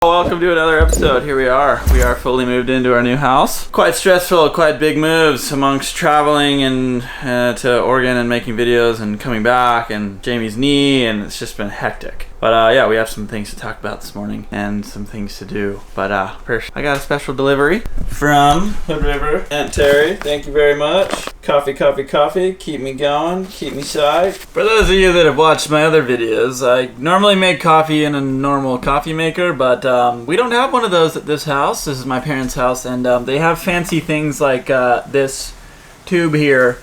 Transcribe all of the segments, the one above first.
Welcome to another episode. Here we are. We are fully moved into our new house. Quite stressful, quite big moves amongst traveling and to Oregon and making videos and coming back and Jamie's knee, and it's just been hectic. But yeah, we have some things to talk about this morning and some things to do. But first, I got a special delivery from Hood River, Aunt Terry. Thank you very much. Coffee, coffee, coffee. Keep me going. Keep me psyched. For those of you that have watched my other videos, I normally make coffee in a normal coffee maker, but we don't have one of those at this house. This is my parents' house, and they have fancy things like this tube here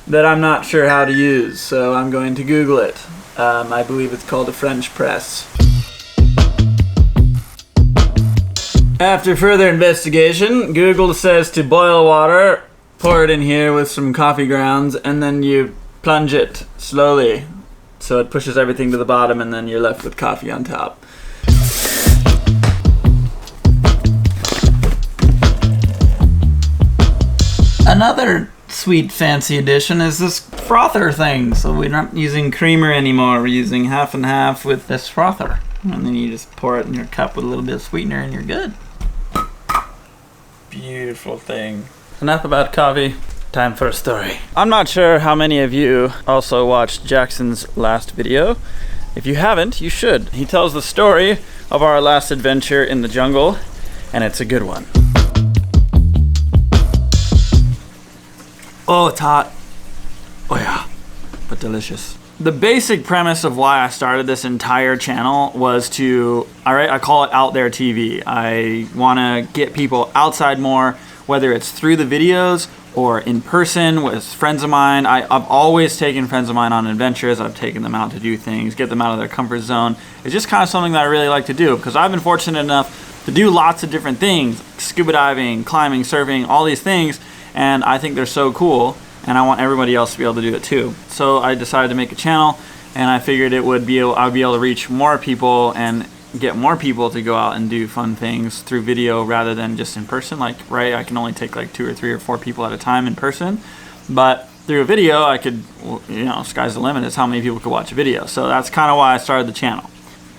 that I'm not sure how to use, so I'm going to Google it. I believe it's called a French press. After further investigation, Google says to boil water, pour it in here with some coffee grounds, and then you plunge it slowly so it pushes everything to the bottom, and then you're left with coffee on top. Another sweet fancy addition is this frother thing. So we're not using creamer anymore. We're using half and half with this frother. And then you just pour it in your cup with a little bit of sweetener and you're good. Beautiful thing. Enough about coffee. Time for a story. I'm not sure how many of you also watched Jackson's last video. If you haven't, you should. He tells the story of our last adventure in the jungle, and it's a good one. Oh, it's hot. Oh yeah, but delicious. The basic premise of why I started this entire channel was to, I call it Outhere TV. I want to get people outside more, whether it's through the videos or in person with friends of mine. I've always taken friends of mine on adventures. I've taken them out to do things, get them out of their comfort zone. It's just kind of something that I really like to do because I've been fortunate enough to do lots of different things, scuba diving, climbing, surfing, all these things. And I think they're so cool, and I want everybody else to be able to do it too. So I decided to make a channel, and I figured I'd be able to reach more people and get more people to go out and do fun things through video rather than just in person. Like, right, I can only take like 2 or 3 or 4 people at a time in person, but through a video I could, you know, sky's the limit. It's how many people could watch a video. So that's kind of why I started the channel.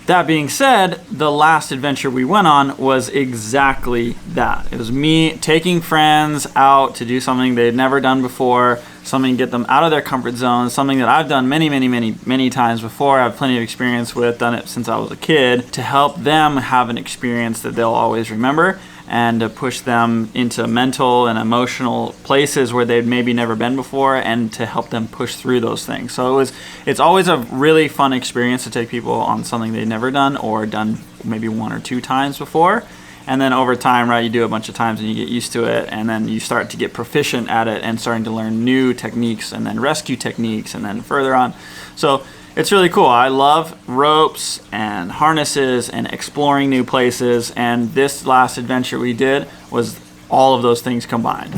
That being said, the last adventure we went on was exactly that. It was me taking friends out to do something they'd never done before, something to get them out of their comfort zone, something that I've done many times before. I have plenty of experience with, done it since I was a kid, to help them have an experience that they'll always remember and to push them into mental and emotional places where they'd maybe never been before and to help them push through those things. So it's always a really fun experience to take people on something they've never done or done maybe 1 or 2 times before. And then over time, right, you do a bunch of times and you get used to it, and then you start to get proficient at it and starting to learn new techniques and then rescue techniques and then further on. So it's really cool. I love ropes and harnesses and exploring new places, and this last adventure we did was all of those things combined.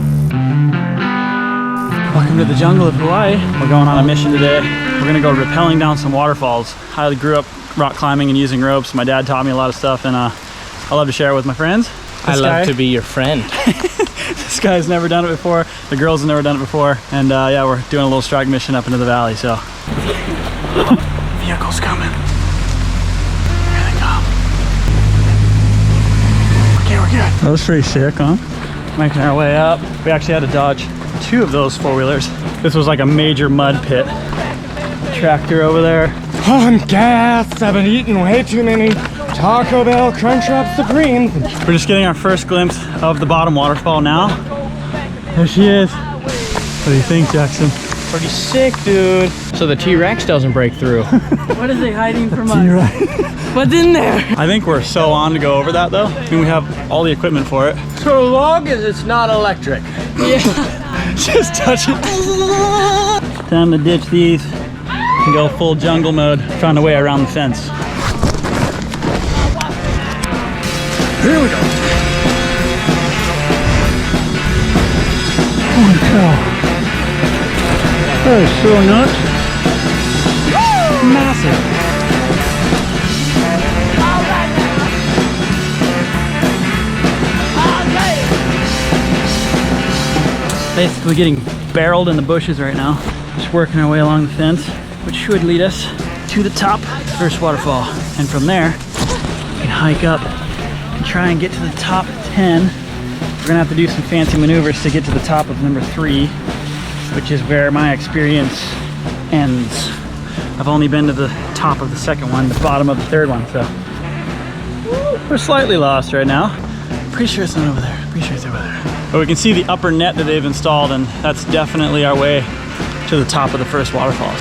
Welcome to the jungle of Hawaii. We're going on a mission today. We're gonna go rappelling down some waterfalls. I grew up rock climbing and using ropes. My dad taught me a lot of stuff, and I love to share it with my friends. I love to be your friend. This guy's never done it before. The girls have never done it before. And yeah, we're doing a little strike mission up into the valley, so. Vehicle's coming. Here they come. Okay, we're good. That was pretty sick, huh? Making our way up. We actually had to dodge 2 of those 4-wheelers. This was like a major mud pit. Tractor over there. On gas, I've been eating way too many Taco Bell Crunchwrap Supremes. We're just getting our first glimpse of the bottom waterfall now. There she is. What do you think, Jackson? Pretty sick, dude. So the T-Rex doesn't break through. What is it hiding from us? What's in there? I think we're so on to go over that though. I mean, we have all the equipment for it. So long as it's not electric. Yeah. Just touch it. Time to ditch these and go full jungle mode, trying to way around the fence. Here we go. Holy cow. That is so nuts. Massive. Basically getting barreled in the bushes right now. Just working our way along the fence, which should lead us to the top, first waterfall. And from there, we can hike up and try and get to the top 10. We're gonna have to do some fancy maneuvers to get to the top of number 3, which is where my experience ends. I've only been to the top of the second one, the bottom of the third one, so we're slightly lost right now. Pretty sure it's not over there. Pretty sure it's over there. But we can see the upper net that they've installed, and that's definitely our way to the top of the first waterfall.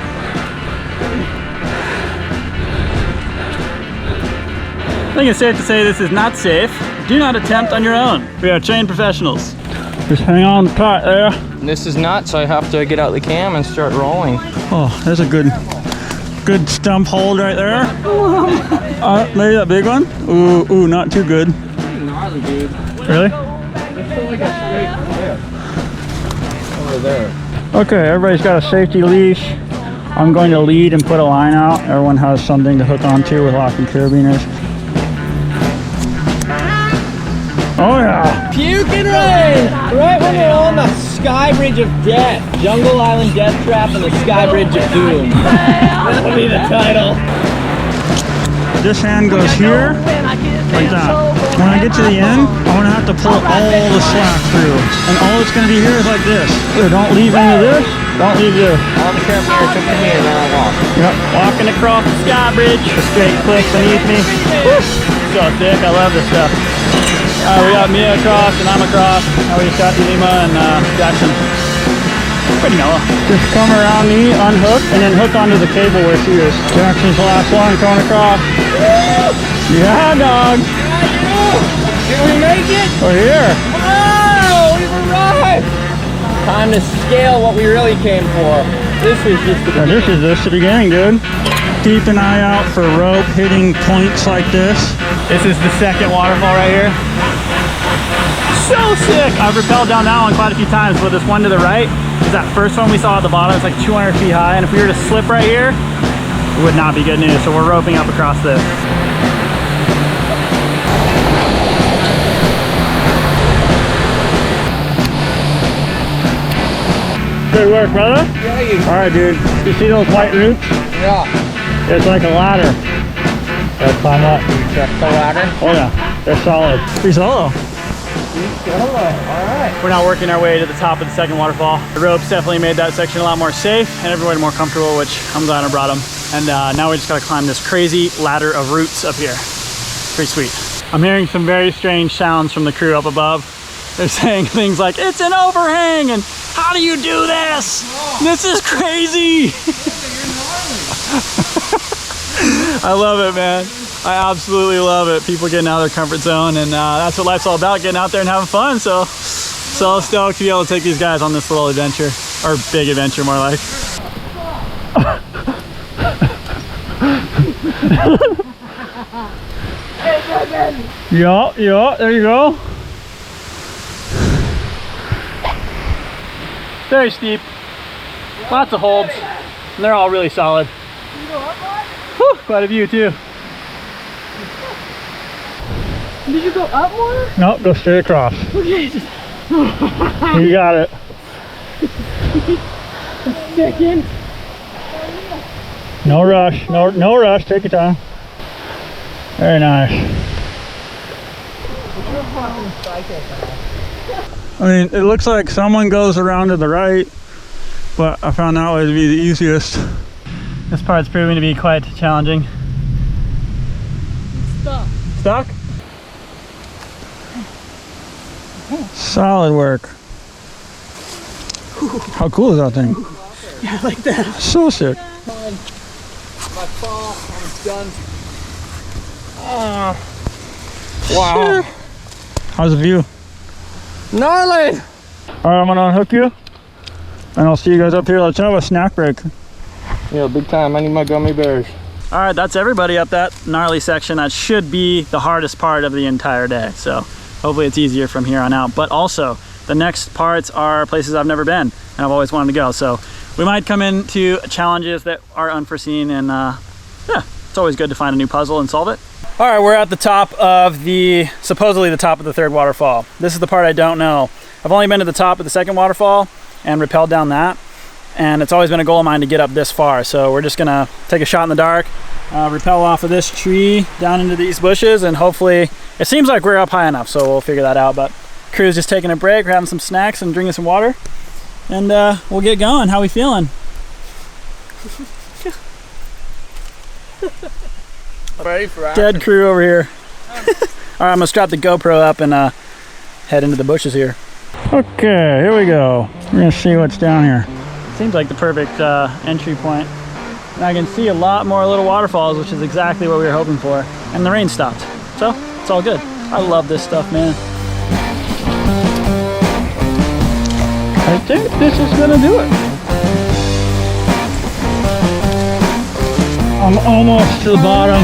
I think it's safe to say this is not safe. Do not attempt on your own. We are trained professionals. Just hang on tight there. This is nuts, so I have to get out the cam and start rolling. Oh, there's a good stump hold right there. Maybe that big one? Ooh, not too good. Gnarly, dude. Really? It's still like a straight cliff over there. Okay, everybody's got a safety leash. I'm going to lead and put a line out. Everyone has something to hook onto with locking carabiners. Oh yeah! Puking rain! Right when we're on the Sky Bridge of Death. Jungle Island Death Trap and the Sky Bridge of Doom. That'll be the title. This hand goes here, like that. When I get to the end, I'm gonna have to pull all the slack through. And all it's gonna be here is like this. Here, don't leave any of this. Don't leave this. All the carabiners took to me and then I walk. Yep. Walking across the Sky Bridge. The straight cliff beneath me. Woo. So thick, I love this stuff. We got Mia across and I'm across. Now we just got Lima and Jackson. Pretty mellow. Just come around me, unhook, and then hook onto the cable where she is. Jackson's the last one coming across. Yeah, dog. Did we make it? We're here. Oh, we've arrived! Time to scale what we really came for. This is just the Yeah, this is the beginning, dude. Keep an eye out for rope hitting points like this. This is the second waterfall right here. So sick! I've rappelled down that one quite a few times, but this one to the right is that first one we saw at the bottom. It's like 200 feet high, and if we were to slip right here, it would not be good news. So we're roping up across this. Good work, brother. Yeah, you. All right, dude. You see those white roots? Yeah. It's like a ladder. Let's climb up. Check the ladder. Oh yeah, they're solid. Free solo. Alright. We're now working our way to the top of the second waterfall. The ropes definitely made that section a lot more safe and everybody more comfortable, which I'm glad I brought them. And now we just gotta climb this crazy ladder of roots up here. Pretty sweet. I'm hearing some very strange sounds from the crew up above. They're saying things like, it's an overhang, and how do you do this? This is crazy. I love it, man. I absolutely love it. People getting out of their comfort zone, and that's what life's all about, getting out there and having fun. So stoked to be able to take these guys on this little adventure, or big adventure more like. Yeah, there you go. Very steep, lots of holds, and they're all really solid. Whew, quite a view too. Did you go up more? Nope, go straight across. Okay. You got it. Second. No rush, no rush, take your time. Very nice. I mean, it looks like someone goes around to the right, but I found that way to be the easiest. This part's proving to be quite challenging. Stuck. Stuck? Solid work. How cool is that thing? Yeah, I like that. So sick. My fall, I'm done. Wow. How's the view? Gnarly! All right, I'm gonna unhook you, and I'll see you guys up here. Let's have a snack break. Yeah, big time. I need my gummy bears. All right, that's everybody up that gnarly section. That should be the hardest part of the entire day. So hopefully it's easier from here on out. But also, the next parts are places I've never been, and I've always wanted to go. So we might come into challenges that are unforeseen, and yeah, it's always good to find a new puzzle and solve it. All right, we're at the top of supposedly the top of the third waterfall. This is the part I don't know. I've only been to the top of the second waterfall and rappelled down that. and it's always been a goal of mine to get up this far. So we're just gonna take a shot in the dark, rappel off of this tree down into these bushes, and hopefully, it seems like we're up high enough, so we'll figure that out. But crew's just taking a break, we're having some snacks and drinking some water, and we'll get going. How we feeling? Ready for action. Dead crew over here. All right, I'm gonna strap the GoPro up and head into the bushes here. Okay, here we go. We're gonna see what's down here. Seems like the perfect entry point. And I can see a lot more little waterfalls, which is exactly what we were hoping for. And the rain stopped, so it's all good. I love this stuff, man. I think this is gonna do it. I'm almost to the bottom.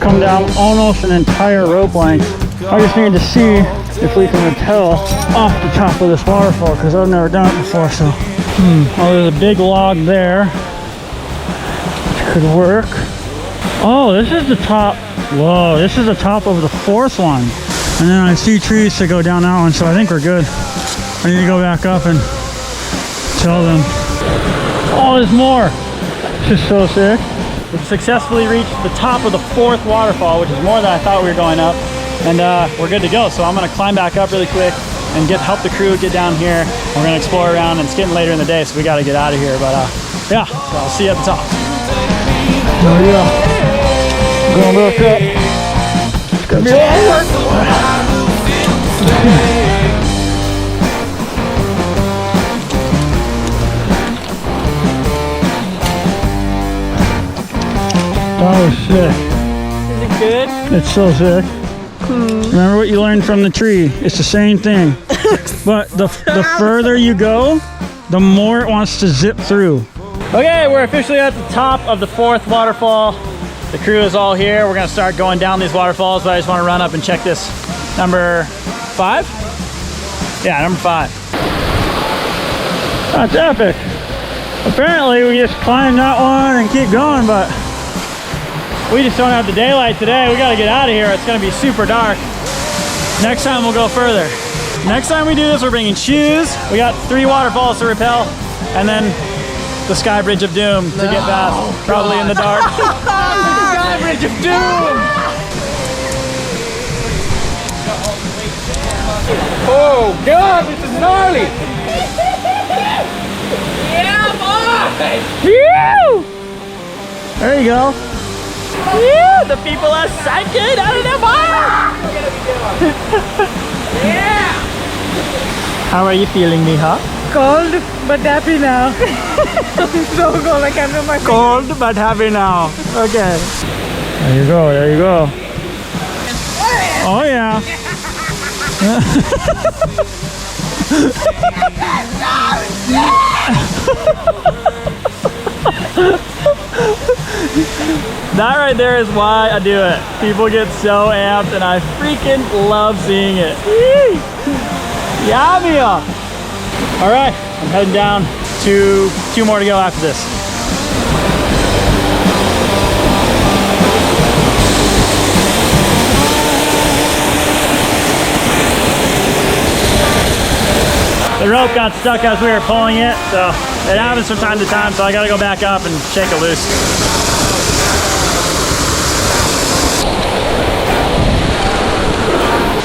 Come down almost an entire rope length. I just need to see if we can rappel off the top of this waterfall, because I've never done it before. So, oh, there's a big log there. Which could work. Oh, this is the top. Whoa, this is the top of the fourth one. And then I see trees to go down that one, so I think we're good. I need to go back up and tell them. Oh, there's more. This is so sick. We've successfully reached the top of the fourth waterfall, which is more than I thought we were going up. And we're good to go. So I'm gonna climb back up really quick and help the crew get down here. We're gonna explore around, and it's getting later in the day, so we gotta get out of here. But yeah, so I'll see you at the top. There we go. Going back up. It's gonna be a lot of work. That was sick. Is it good? It's so sick. Remember what you learned from the tree? It's the same thing. But the further you go, the more it wants to zip through. Okay, we're officially at the top of the fourth waterfall. The crew is all here. We're gonna start going down these waterfalls, but I just wanna run up and check this. Number 5? Yeah, number 5. That's epic. Apparently we just climb that one and keep going, but we just don't have the daylight today. We gotta get out of here. It's gonna be super dark. Next time we'll go further. Next time we do this, we're bringing shoes. We got 3 waterfalls to rappel, and then the Sky Bridge of Doom to get past, probably in the dark. Sky Bridge of Doom! Oh God, this is gnarly! Yeah, boy! Phew! There you go. Yeah, the people are psyched out of their minds. Yeah! How are you feeling, Miha? Cold, but happy now. So cold, I can't feel my Cold but happy now. Okay. There you go, there you go. Oh yeah. That right there is why I do it. People get so amped, and I freaking love seeing it. Yummy! All right, I'm heading down to 2 more to go after this. The rope got stuck as we were pulling it, so it happens from time to time, so I gotta go back up and shake it loose.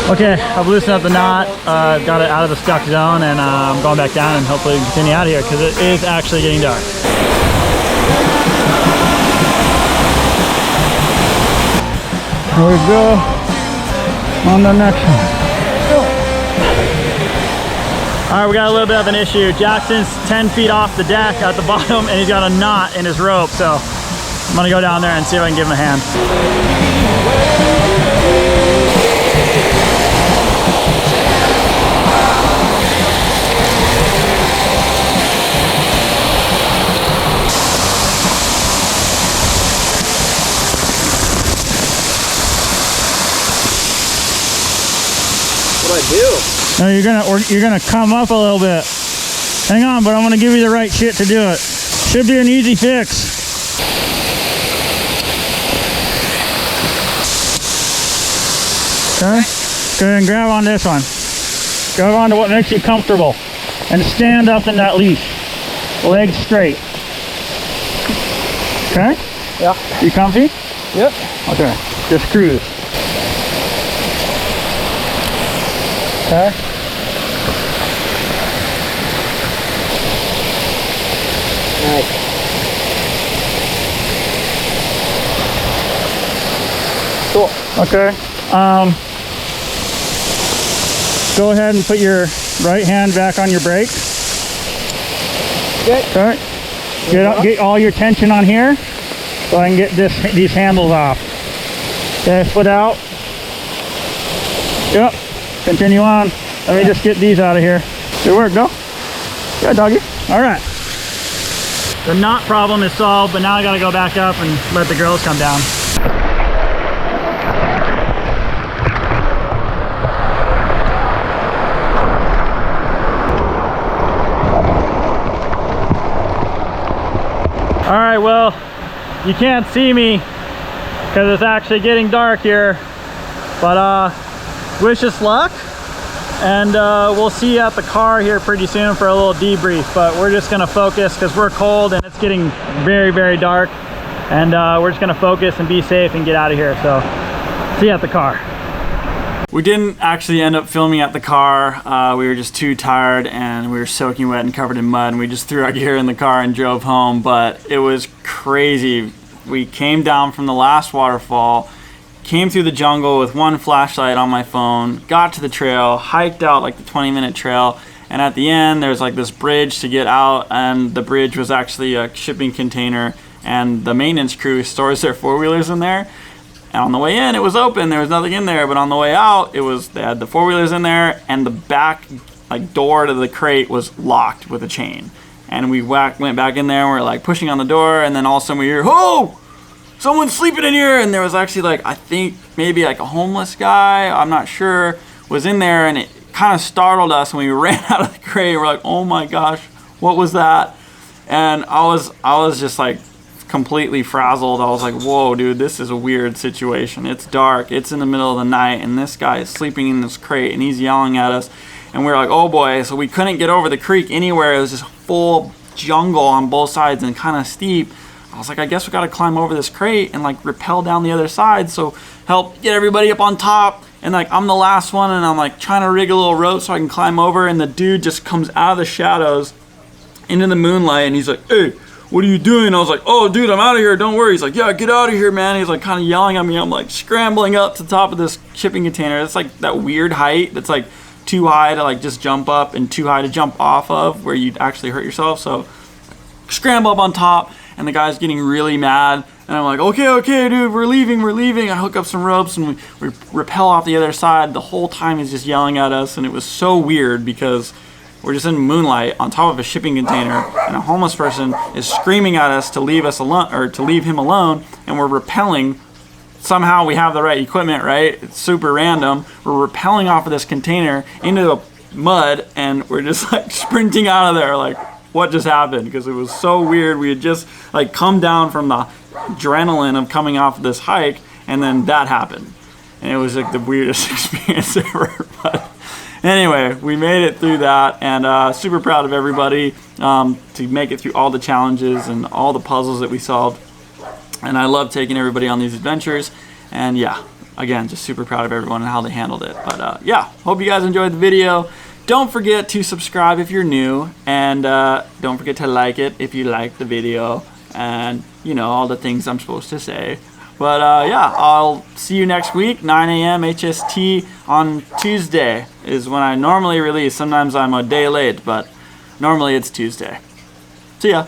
Okay, I've loosened up the knot, got it out of the stuck zone, and I'm going back down and hopefully continue out of here, because it is actually getting dark. Here we go on the next one. All right, we got a little bit of an issue. Jackson's 10 feet off the deck at the bottom, and he's got a knot in his rope, so I'm gonna go down there and see if I can give him a hand. What do I do? No, you're gonna come up a little bit. Hang on, but I'm gonna give you the right shit to do it. Should be an easy fix. Okay, go ahead and grab on this one. Grab on to what makes you comfortable, and stand up in that leash. legs straight. Okay? Yeah. You comfy? Yep. Okay. Just cruise. Okay. Nice. Cool. Okay. Go ahead and put your right hand back on your brake. Okay. Okay. Get all your tension on here so I can get these handles off. Okay, foot out. Yep. Continue on. Let me just get these out of here. Good work, go. Good doggy. All right. The knot problem is solved, but now I gotta go back up and let the girls come down. All right, well, you can't see me because it's actually getting dark here, but wish us luck, and we'll see you at the car here pretty soon for a little debrief. But we're just gonna focus because we're cold and it's getting very, very dark, and we're just gonna focus and be safe and get out of here. So see you at the car. We didn't actually end up filming at the car. We were just too tired and we were soaking wet and covered in mud, and we just threw our gear in the car and drove home. But it was crazy. We came down from the last waterfall, came through the jungle with one flashlight on my phone, got to the trail, hiked out like the 20-minute trail, and at the end there's like this bridge to get out, and the bridge was actually a shipping container, and the maintenance crew stores their four-wheelers in there. And on the way in, it was open. There was nothing in there. But on the way out, they had the four-wheelers in there, and the back door to the crate was locked with a chain. And we went back in there, and we were like pushing on the door, and then all of a sudden we hear, "Oh, someone's sleeping in here!" And there was actually I think maybe a homeless guy, I'm not sure, was in there, and it kind of startled us when we ran out of the crate. We're like, "Oh my gosh, what was that?" And I was just like completely frazzled. I was like, whoa, dude, this is a weird situation. It's dark, it's in the middle of the night, and this guy is sleeping in this crate and he's yelling at us, and we were like, oh boy. So we couldn't get over the creek anywhere. It was just full jungle on both sides and kind of steep. I was like, I guess we got to climb over this crate and rappel down the other side, so help get everybody up on top. And I'm the last one, and I'm trying to rig a little rope so I can climb over, and the dude just comes out of the shadows into the moonlight, and he's like, "Hey, what are you doing?" I was like, "Oh dude, I'm out of here, don't worry." He's like, "Yeah, get out of here, man." He's kind of yelling at me. I'm scrambling up to the top of this shipping container. It's that weird height that's too high to just jump up and too high to jump off of, where you'd actually hurt yourself. So scramble up on top, and the guy's getting really mad, and I'm like, okay dude, we're leaving. I hook up some ropes and we rappel off the other side. The whole time he's just yelling at us, and it was so weird because we're just in moonlight on top of a shipping container, and a homeless person is screaming at us to leave us alone, or to leave him alone, and we're rappelling. Somehow we have the right equipment, right? It's super random. We're rappelling off of this container into the mud, and we're just sprinting out of there what just happened? Because it was so weird. We had just come down from the adrenaline of coming off of this hike, and then that happened. And it was the weirdest experience ever. But anyway, we made it through that, and super proud of everybody to make it through all the challenges and all the puzzles that we solved. And I love taking everybody on these adventures, and yeah, again, just super proud of everyone and how they handled it. But yeah, hope you guys enjoyed the video. Don't forget to subscribe if you're new, and don't forget to like it if you like the video, and all the things I'm supposed to say. But yeah, I'll see you next week, 9 a.m. HST on Tuesday is when I normally release. Sometimes I'm a day late, but normally it's Tuesday. See ya.